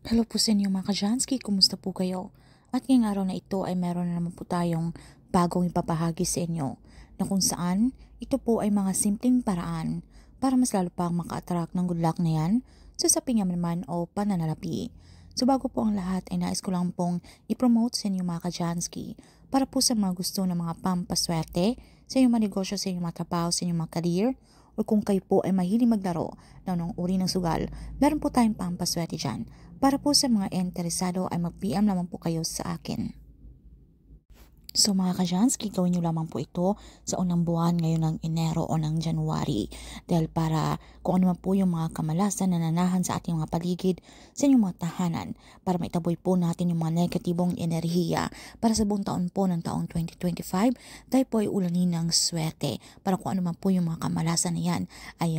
Hello po sa inyo mga Kajansky, kumusta po kayo? At ngayong araw na ito ay meron na naman po tayong bagong ipapahagi sa inyo na kung saan ito po ay mga simpleng paraan para mas lalo pang maka-attract ng good luck na yan sa sapingan naman o pananalapi. So bago po ang lahat ay nais ko lang pong i-promote sa inyo mga Kajansky para po sa mga gusto ng mga pampaswerte sa inyong mga negosyo, sa inyong mga trabaho, sa inyong mga career, o kung kayo po ay mahilig maglaro ng uri ng sugal, meron po tayong pampaswerte dyan. Para po sa mga interesado ay mag-PM naman po kayo sa akin. So mga Kajansky, gawin nyo lamang po ito sa unang buwan ngayon ng Enero o ng January. Dahil para kung ano man po yung mga kamalasan na nanahan sa ating mga paligid, sa inyong mga tahanan, para maitaboy po natin yung mga negatibong enerhiya para sa buong taon po ng taong 2025, tayo po ay ulanin ng swerte para kung ano man po yung mga kamalasan na yan ay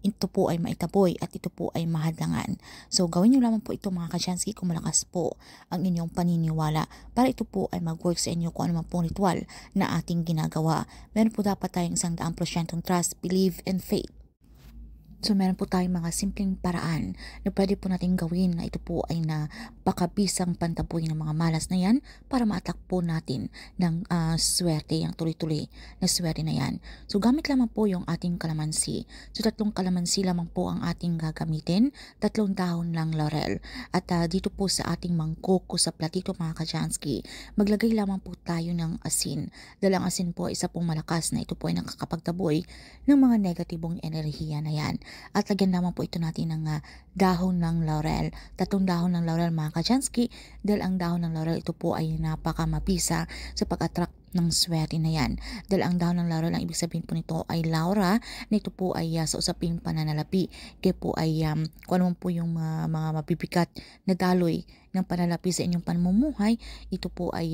ito po ay maitaboy at ito po ay mahadlangan. So gawin nyo lamang po ito mga Kajansky kung malakas po ang inyong paniniwala para ito po ay mag-work sa inyo kung ano man pong ritual na ating ginagawa. Meron po dapat tayong 100% trust, believe, and faith. So meron po tayong mga simpleng paraan na pwede po natin gawin na ito po ay napakabisang pantaboy ng mga malas na yan para ma-attack po natin ng swerte, yung tuloy-tuloy na swerte na yan. So gamit lamang po yung ating kalamansi. So 3 kalamansi lamang po ang ating gagamitin, 3 dahon ng laurel. At dito po sa ating mangkok o sa platito mga Kajansky, maglagay lamang po tayo ng asin. Dahil ang asin po ay isa pong malakas na ito po ay nakakapagtaboy ng mga negatibong enerhiya na yan. At lagyan naman po ito natin ng dahon ng laurel. 3 dahon ng laurel mga Kajansky, dahil ang dahon ng laurel ito po ay napakamabisa sa pag-attract ng swerte na yan. Dahil ang dahon ng laurel, ang ibig sabihin po nito ay Laura, na ito po ay sa usaping pananalapi. Kaya po ay kung ano po yung mga mabibigat na daloy ng panalapi sa inyong pamumuhay, ito po ay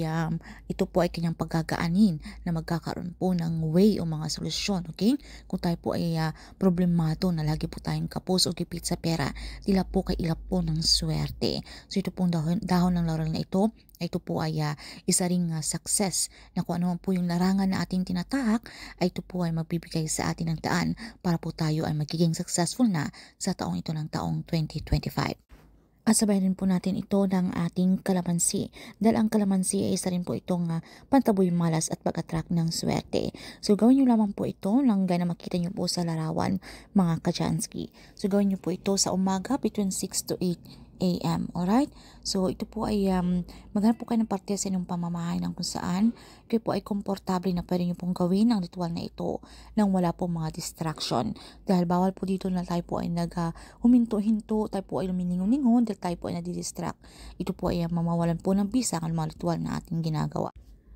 kanyang paggagaanin na magkakaroon po ng way o mga solusyon. Okay? Kung tayo po ay problemado na lagi po tayong kapos o gipit sa pera, tila po kay ilap po ng swerte. So ito pong dahon ng laurel na ito po ay isa ring success na kung ano man po yung larangan na ating tinatahak, ay ito po ay magbibigay sa atin ng daan para po tayo ay magiging successful na sa taong ito ng taong 2025. At sabay rin po natin ito ng ating kalamansi. Dahil ang kalamansi ay isa rin po itong pantaboy malas at pag-attract ng swerte. So gawin nyo lamang po ito lang gaya na makita nyo po sa larawan mga Kajansky. So gawin nyo po ito sa umaga between 6 to 8 AM. Alright? So ito po ay maghanap po kayo ng parte sa inyong pamamahay ng kung saan kayo po ay komportable na pwede nyo pong gawin ang ritual na ito nang wala pong mga distraction. Dahil bawal po dito na tayo po ay huminto-hinto, tayo po ay luminingon-ningon dahil tayo po ay nadidistract. Ito po ay mamawalan po ng bisa ang mga ritual na ating ginagawa.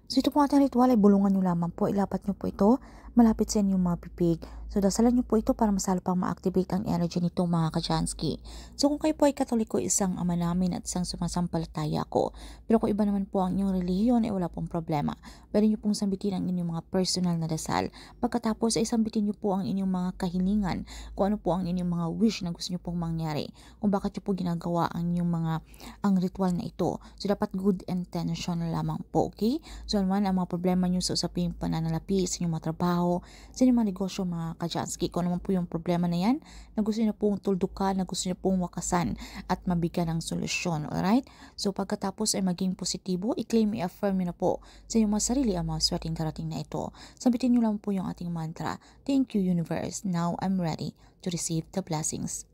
So ito po ating ritual ay bulungan nyo lamang po, ilapat nyo po ito malapit sa inyong mga bibig. So dasalan nyo po ito para masalo pang ma-activate ang energy nito mga Kajansky. So kung kayo po ay Katoliko, isang ama namin at isang sumasampalataya ko. Pero kung iba naman po ang inyong relihiyon ay wala pong problema. Pwede nyo pong sambitin ang inyong mga personal na dasal. Pagkatapos ay sambitin nyo po ang inyong mga kahilingan, kung ano po ang inyong mga wish na gusto nyo pong mangyari. Kung bakit nyo po ginagawa ang inyong ang ritual na ito. So dapat good intention na lamang po, okay? So naman ang mga problema nyo sa usaping pananalapi, sa inyong mga trabaho, sa inyong mga negosyo mga Kajansky, kung naman po yung problema na yan, na gusto nyo pong tuldukan, na gusto nyo pong wakasan at mabigyan ng solusyon, alright? So pagkatapos ay maging positibo, i-claim, i-affirm nyo na po sa inyong mga sarili ang mga swerteng darating na ito. Sabitin nyo lang po yung ating mantra, thank you universe, now I'm ready to receive the blessings.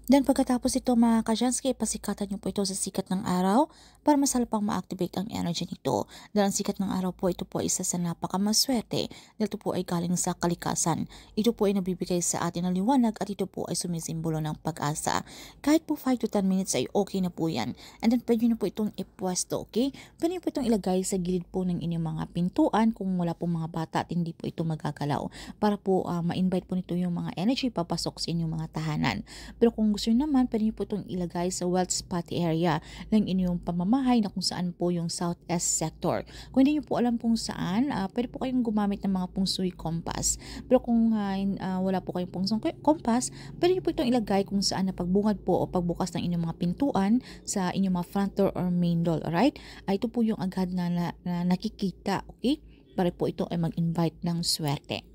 Then pagkatapos ito mga Kajansky, pasikatan nyo po ito sa sikat ng araw para masalo pang ma-activate ang energy nito. Dahil ang sikat ng araw po, ito po ay isa sa napakamaswerte dahil ito po ay galing sa kalikasan. Ito po ay nabibigay sa atin ng liwanag at ito po ay sumisimbolo ng pag-asa. Kahit po 5 to 10 minutes ay okay na po yan. And then pwede nyo po itong ipwesto, okay? Pwede nyo po itong ilagay sa gilid po ng inyong mga pintuan kung wala po mga bata at hindi po ito magagalaw. Para po ma-invite po nito yung mga energy papasok sa inyong mga tahanan. Pero kung gusto nyo naman, pwede nyo po itong ilagay sa wealth spot area ng inyong pamamahay na kung saan po yung southeast sector. Kung hindi nyo po alam kung saan, pwede po kayong gumamit ng mga pungsuy compass. Pero kung wala po kayong pungsuy compass, pwede nyo po itong ilagay kung saan na pagbungad po o pagbukas ng inyong mga pintuan sa inyong mga front door or main door. Alright? Ito po yung agad na nakikita. Okay? Para po ito ay mag-invite ng swerte.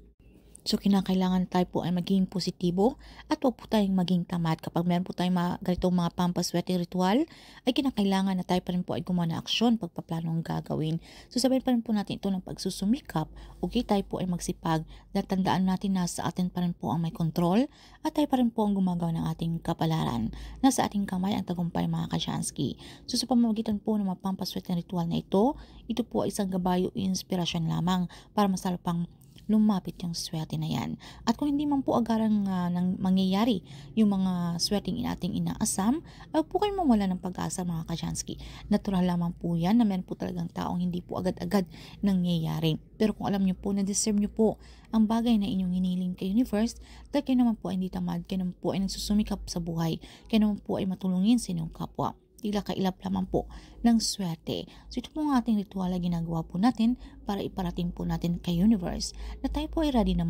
So, kinakailangan tayo po ay maging positibo at huwag po tayong maging tamad. Kapag meron po tayong mga ganitong mga pampaswerte ritual, ay kinakailangan na tayo pa rin po ay gumawa ng aksyon pagpaplanong gagawin. So, sabihin pa rin po natin ito ng pagsusumikap. Okay, tayo po ay magsipag. Dahil tandaan natin na sa atin pa rin po ang may kontrol at tayo pa rin po ang gumagawa ng ating kapalaran. Nasa ating kamay ang tagumpay, mga Kasyansky. So, sa pamamagitan po ng mga pampaswerte ritual na ito po ay isang gabayo inspirasyon lamang para mas lalo pang lumapit yung swerte na yan. At kung hindi man po agarang nang mangyayari yung mga swerteng ating inaasam, ay po kayong mawala ng pag-asa, mga Kasyansky. Natural lamang po yan na meron po talagang taong hindi po agad-agad nangyayari. Pero kung alam nyo po na deserve nyo po ang bagay na inyong hiniling kay universe, dahil kayo naman po ay hindi tamad, kayo naman po ay nagsusumikap sa buhay, kayo naman po ay matulungin sa inyong kapwa. Tila kailap lamang po ng swerte. So ito po ang ating ritual na ginagawa po natin para iparating po natin kay universe na tayo po ay ready na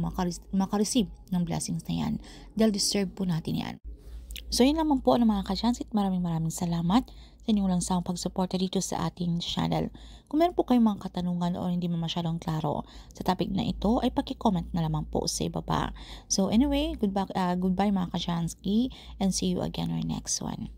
makareceive ng blessings na yan. Dahil deserve po natin yan. So yun lamang po ang mga Kasyansky. Maraming salamat sa inyong lang sa pagsuporta dito sa ating channel. Kung meron po kayong mga katanungan o hindi mo masyadong klaro sa topic na ito, ay paki-comment na lamang po sa ibaba. So anyway, goodbye mga Kasyansky, and see you again on our next one.